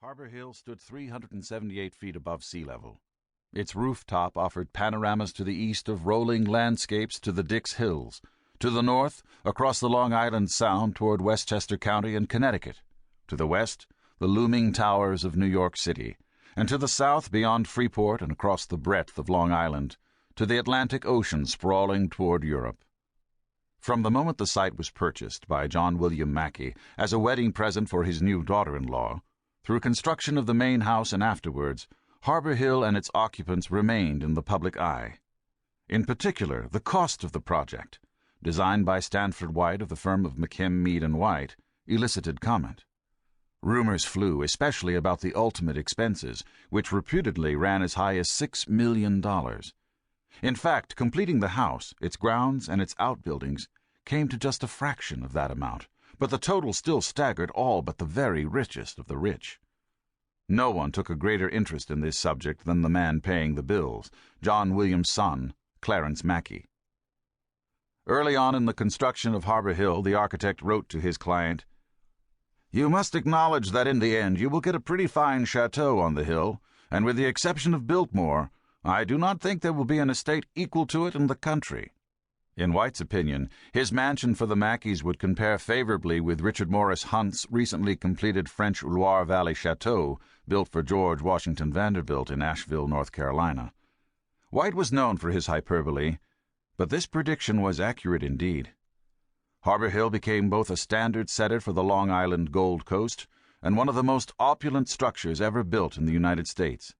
Harbor Hill stood 378 feet above sea level. Its rooftop offered panoramas to the east of rolling landscapes to the Dix Hills, to the north, across the Long Island Sound toward Westchester County and Connecticut, to the west, the looming towers of New York City, and to the south beyond Freeport and across the breadth of Long Island, to the Atlantic Ocean sprawling toward Europe. From the moment the site was purchased by John William Mackay as a wedding present for his new daughter-in-law, through construction of the main house and afterwards, Harbor Hill and its occupants remained in the public eye. In particular, the cost of the project, designed by Stanford White of the firm of McKim, Mead & White, elicited comment. Rumors flew, especially about the ultimate expenses, which reputedly ran as high as $6 million. In fact, completing the house, its grounds, and its outbuildings came to just a fraction of that amount, but the total still staggered all but the very richest of the rich. No one took a greater interest in this subject than the man paying the bills, John William's son, Clarence Mackay. Early on in the construction of Harbor Hill, the architect wrote to his client, "You must acknowledge that in the end you will get a pretty fine chateau on the hill, and with the exception of Biltmore, I do not think there will be an estate equal to it in the country." In White's opinion, his mansion for the Mackays would compare favorably with Richard Morris Hunt's recently completed French Loire Valley Chateau, built for George Washington Vanderbilt in Asheville, North Carolina. White was known for his hyperbole, but this prediction was accurate indeed. Harbor Hill became both a standard setter for the Long Island Gold Coast and one of the most opulent structures ever built in the United States.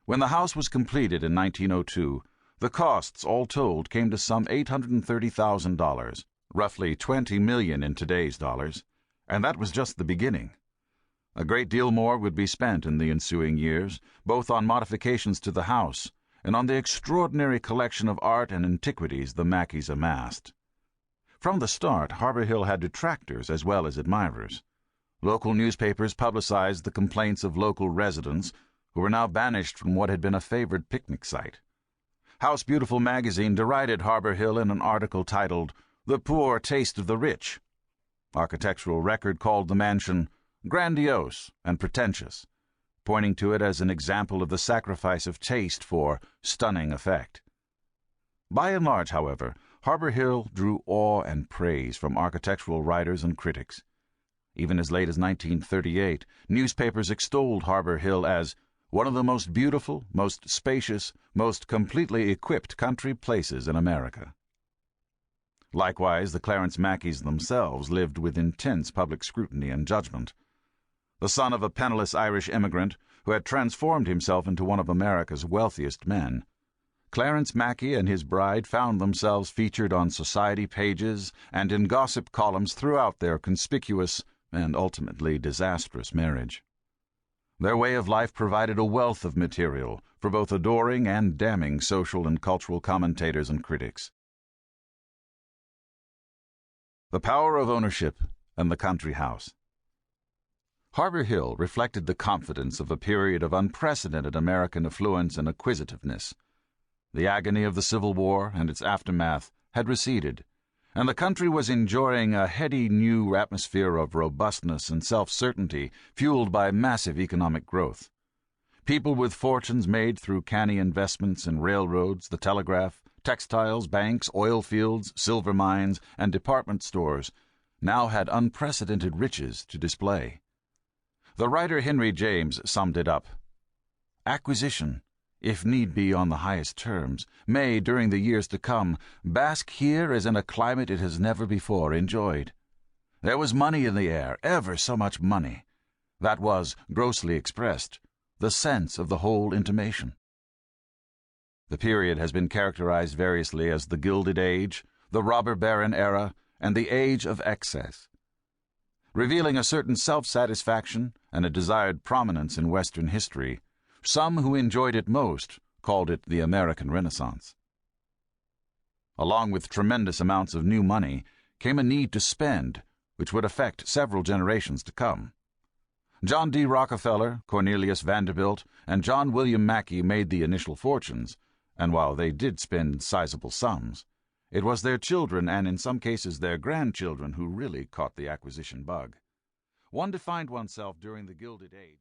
When the house was completed in 1902, the costs, all told, came to some $830,000, roughly $20 million in today's dollars, and that was just the beginning. A great deal more would be spent in the ensuing years, both on modifications to the house and on the extraordinary collection of art and antiquities the Mackays amassed. From the start, Harbor Hill had detractors as well as admirers. Local newspapers publicized the complaints of local residents who were now banished from what had been a favored picnic site. House Beautiful magazine derided Harbor Hill in an article titled, "The Poor Taste of the Rich." Architectural Record called the mansion grandiose and pretentious, pointing to it as an example of the sacrifice of taste for stunning effect. By and large, however, Harbor Hill drew awe and praise from architectural writers and critics. Even as late as 1938, newspapers extolled Harbor Hill as one of the most beautiful, most spacious, most completely equipped country places in America. Likewise, the Clarence Mackays themselves lived with intense public scrutiny and judgment. The son of a penniless Irish immigrant who had transformed himself into one of America's wealthiest men, Clarence Mackay and his bride found themselves featured on society pages and in gossip columns throughout their conspicuous and ultimately disastrous marriage. Their way of life provided a wealth of material for both adoring and damning social and cultural commentators and critics. The power of ownership and the country house. Harbor Hill reflected the confidence of a period of unprecedented American affluence and acquisitiveness. The agony of the Civil War and its aftermath had receded, and the country was enjoying a heady new atmosphere of robustness and self-certainty fueled by massive economic growth. People with fortunes made through canny investments in railroads, the telegraph, textiles, banks, oil fields, silver mines, and department stores now had unprecedented riches to display. The writer Henry James summed it up. Acquisition, if need be on the highest terms, may, during the years to come, bask here as in a climate it has never before enjoyed. There was money in the air, ever so much money. That was, grossly expressed, the sense of the whole intimation. The period has been characterized variously as the Gilded Age, the Robber Baron era, and the Age of Excess. Revealing a certain self-satisfaction and a desired prominence in Western history, some who enjoyed it most called it the American Renaissance. Along with tremendous amounts of new money came a need to spend, which would affect several generations to come. John D. Rockefeller, Cornelius Vanderbilt, and John William Mackay made the initial fortunes, and while they did spend sizable sums, it was their children and in some cases their grandchildren who really caught the acquisition bug. One defined oneself during the Gilded Age.